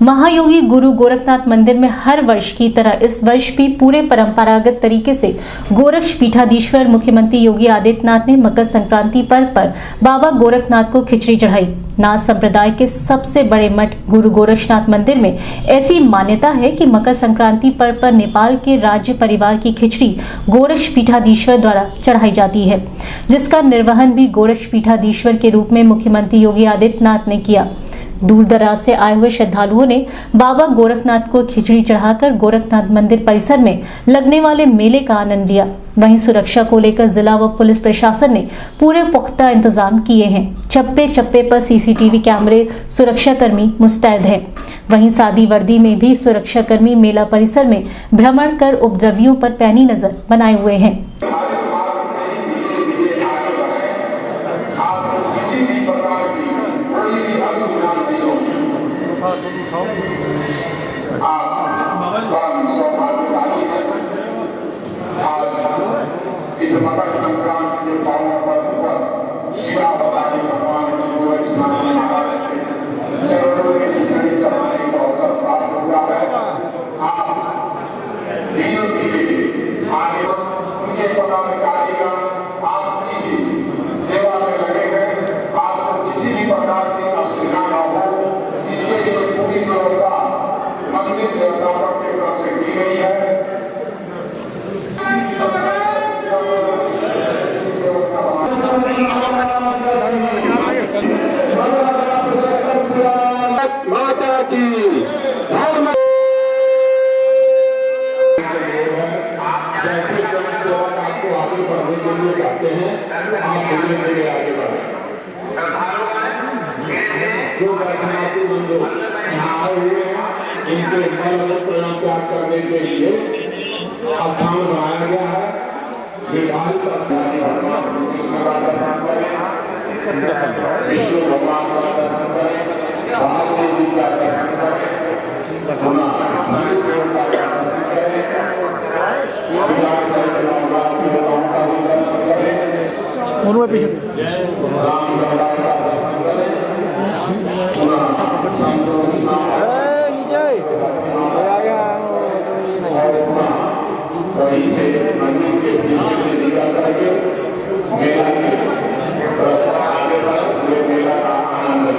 महायोगी गुरु गोरखनाथ मंदिर में हर वर्ष की तरह इस वर्ष भी पूरे परंपरागत तरीके से गोरक्ष पीठाधीश्वर मुख्यमंत्री योगी आदित्यनाथ ने मकर संक्रांति पर्व पर बाबा गोरखनाथ को खिचड़ी चढ़ाई। नाथ संप्रदाय के सबसे बड़े मठ गुरु गोरक्षनाथ मंदिर में ऐसी मान्यता है कि मकर संक्रांति पर्व पर नेपाल के राज्य परिवार की खिचड़ी गोरक्ष पीठाधीश्वर द्वारा चढ़ाई जाती है, जिसका निर्वहन भी गोरक्ष पीठाधीश्वर के रूप में मुख्यमंत्री योगी आदित्यनाथ ने किया। दूर दराज से आए हुए श्रद्धालुओं ने बाबा गोरखनाथ को खिचड़ी चढ़ाकर गोरखनाथ मंदिर परिसर में लगने वाले मेले का आनंद लिया। वहीं सुरक्षा को लेकर जिला व पुलिस प्रशासन ने पूरे पुख्ता इंतजाम किए हैं। चप्पे चप्पे पर सीसीटीवी कैमरे, सुरक्षाकर्मी मुस्तैद हैं। वहीं सादी वर्दी में भी सुरक्षाकर्मी मेला परिसर में भ्रमण कर उपद्रवियों पर पैनी नजर बनाए हुए हैं। इस मकर संक्रांति के पावन पर्व पर शिवावतारी भगवान की गोरक्षनाथ महाराज के चरणों में खिचड़ी चढ़ाने का अवसर प्राप्त हुआ है। आप धीरे धीरे आगे उनके पदाधिकारीगण आपकी सेवा में लगे हैं। आपको किसी भी प्रकार की असुविधा न हो, इसके लिए पूरी व्यवस्था मंदिर व्यवस्थापक की तरफ से की गई है। माता की धर्म जैसे जनसेवक आपको आगे बढ़ने के लिए कहते हैं, आप धीरे धीरे आगे बढ़ें। जो दर्शनार्थी बंधु यहाँ आए हुए हैं, इनके बल प्रणाम त्याग करने के लिए स्थान बनाया गया है। निर्धारित स्थान भगवान कृष्ण का दर्शन करें, विष्णु भगवान का दर्शन करें, देवी का दर्शन करें, शनि देव का दर्शन करें, राम का दर्शन करें, संतोषी वहीं से मंदिर के पीछे से निकल करके मेला के आगे बढ़े, मेला का आनंद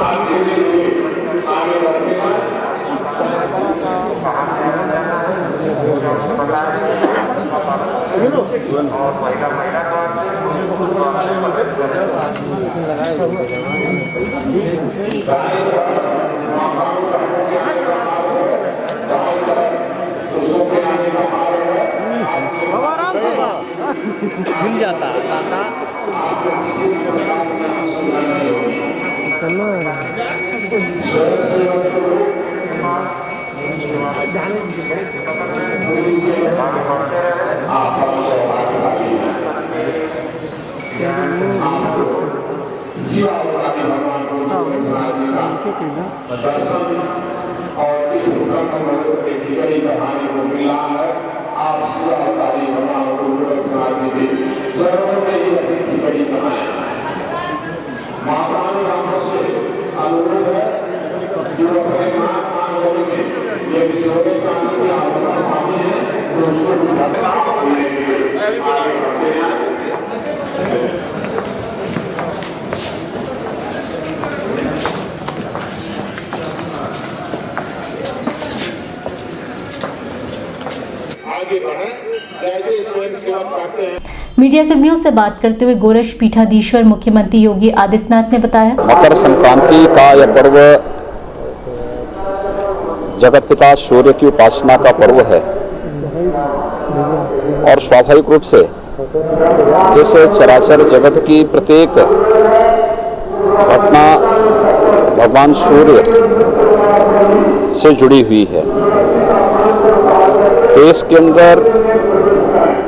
आगे बढ़ते हैं। मिल जाता और इस के खिचड़ी चढ़ाने को मिला है। आप शिवावतारी भगवान गोरक्षनाथ जी के चरणों में ही अपनी खिचड़ी चढ़ाएं। माता राम से अनुरोध है, जो अपने मान करेंगे, ये गोरक्षनाथ की आत्मा है, तो उसको आगे बढ़ते हैं। मीडिया कर्मियों से बात करते हुए गोरक्ष पीठाधीश्वर मुख्यमंत्री योगी आदित्यनाथ ने बताया, मकर संक्रांति का यह पर्व जगत पिता सूर्य की उपासना का पर्व है और स्वाभाविक रूप से जैसे चराचर जगत की प्रत्येक घटना भगवान सूर्य से जुड़ी हुई है। देश के अंदर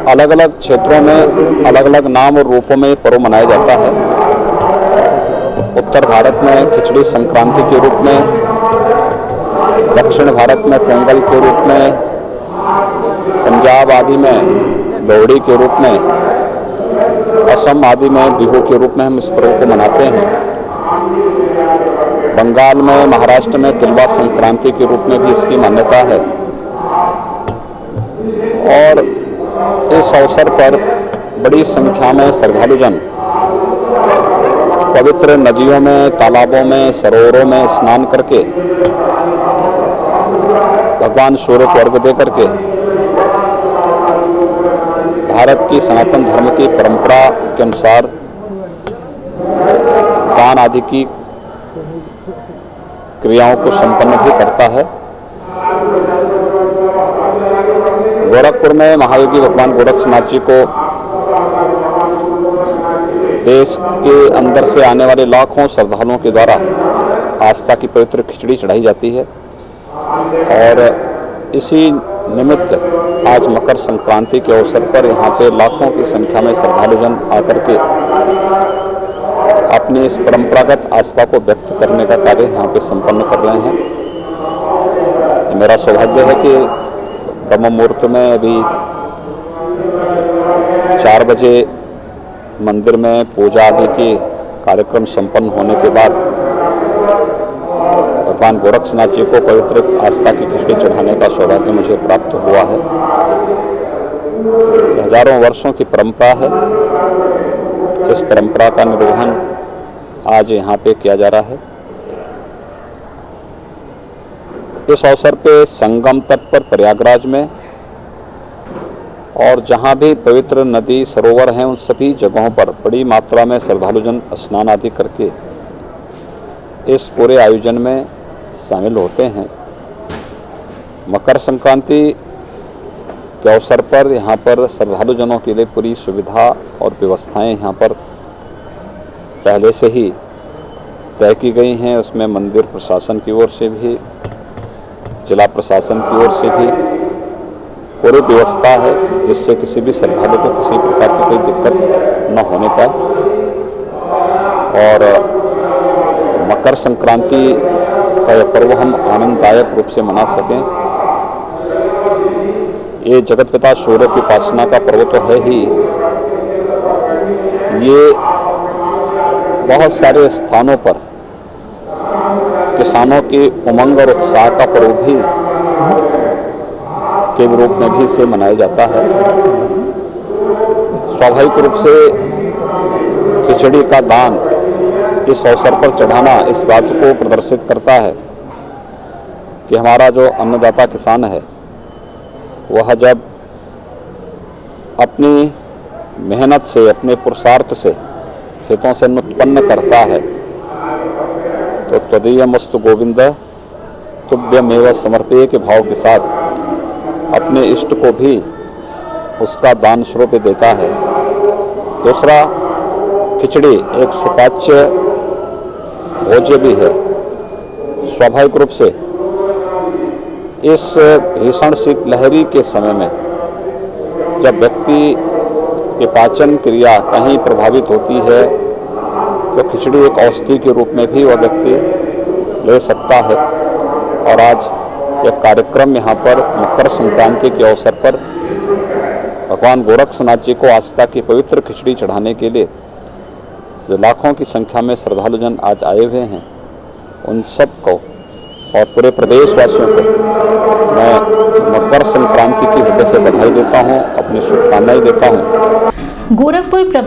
अलग अलग क्षेत्रों में अलग अलग नाम और रूपों में पर्व मनाया जाता है। उत्तर भारत में खिचड़ी संक्रांति के रूप में, दक्षिण भारत में पोंगल के रूप में, पंजाब आदि में लोहड़ी के रूप में, असम आदि में बिहू के रूप में हम इस पर्व को मनाते हैं। बंगाल में, महाराष्ट्र में तिलवा संक्रांति के रूप में भी इसकी मान्यता है। और इस अवसर पर बड़ी संख्या में श्रद्धालुजन पवित्र नदियों में, तालाबों में, सरोवरों में स्नान करके भगवान सूर्य को अर्घ्य दे करके भारत की सनातन धर्म की परंपरा के अनुसार दान आदि की क्रियाओं को संपन्न भी करता है। गोरखपुर में महायोगी भगवान गोरक्षनाथ जी को देश के अंदर से आने वाले लाखों श्रद्धालुओं के द्वारा आस्था की पवित्र खिचड़ी चढ़ाई जाती है। और इसी निमित्त आज मकर संक्रांति के अवसर पर यहाँ पे लाखों की संख्या में श्रद्धालुजन आकर के अपनी इस परंपरागत आस्था को व्यक्त करने का कार्य यहाँ पे संपन्न कर रहे हैं। मेरा सौभाग्य है कि ब्रह्म मुहूर्त में अभी 4 बजे मंदिर में पूजा आदि के कार्यक्रम संपन्न होने के बाद भगवान गोरक्षनाथ जी को पवित्र आस्था की खिचड़ी चढ़ाने का सौभाग्य मुझे प्राप्त हुआ है। हजारों वर्षों की परंपरा है। इस परंपरा का निर्वहन आज यहाँ पे किया जा रहा है। इस अवसर पे संगम तट पर प्रयागराज में और जहाँ भी पवित्र नदी सरोवर हैं उन सभी जगहों पर बड़ी मात्रा में श्रद्धालुजन स्नान आदि करके इस पूरे आयोजन में शामिल होते हैं। मकर संक्रांति के अवसर पर यहाँ पर श्रद्धालुजनों के लिए पूरी सुविधा और व्यवस्थाएं यहाँ पर पहले से ही तय की गई हैं। उसमें मंदिर प्रशासन की ओर से भी, जिला प्रशासन की ओर से भी पूरी व्यवस्था है, जिससे किसी भी श्रद्धालु को किसी प्रकार की कोई दिक्कत न होने पाए। और मकर संक्रांति का यह पर्व हम आनंददायक रूप से मना सकें। ये जगत पिता सूर्य की उपासना का पर्व तो है ही, ये बहुत सारे स्थानों पर किसानों की उमंग और उत्साह का पर्व भी के रूप में भी इसे मनाया जाता है। स्वाभाविक रूप से खिचड़ी का दान इस अवसर पर चढ़ाना इस बात को प्रदर्शित करता है कि हमारा जो अन्नदाता किसान है वह जब अपनी मेहनत से, अपने पुरुषार्थ से खेतों से अन्न उत्पन्न करता है तो त्वदीयमस्तु गोविंद तुभ्यमेव समर्पये के भाव के साथ अपने इष्ट को भी उसका दान स्वरूप देता है। दूसरा, खिचड़ी एक सुपाच्य भोज्य भी है। स्वाभाविक रूप से इस भीषण शीतलहरी के समय में जब व्यक्ति की पाचन क्रिया कहीं प्रभावित होती है तो खिचड़ी एक औषधि के रूप में भी वह व्यक्ति ले सकता है। और आज यह कार्यक्रम यहाँ पर मकर संक्रांति के अवसर पर भगवान गोरक्षनाथ जी को आस्था की पवित्र खिचड़ी चढ़ाने के लिए जो लाखों की संख्या में श्रद्धालुजन आज आए हुए हैं, उन सब को और पूरे प्रदेशवासियों को मैं मकर संक्रांति की हृदय से बधाई देता हूँ, अपनी शुभकामनाएं देता हूँ। गोरखपुर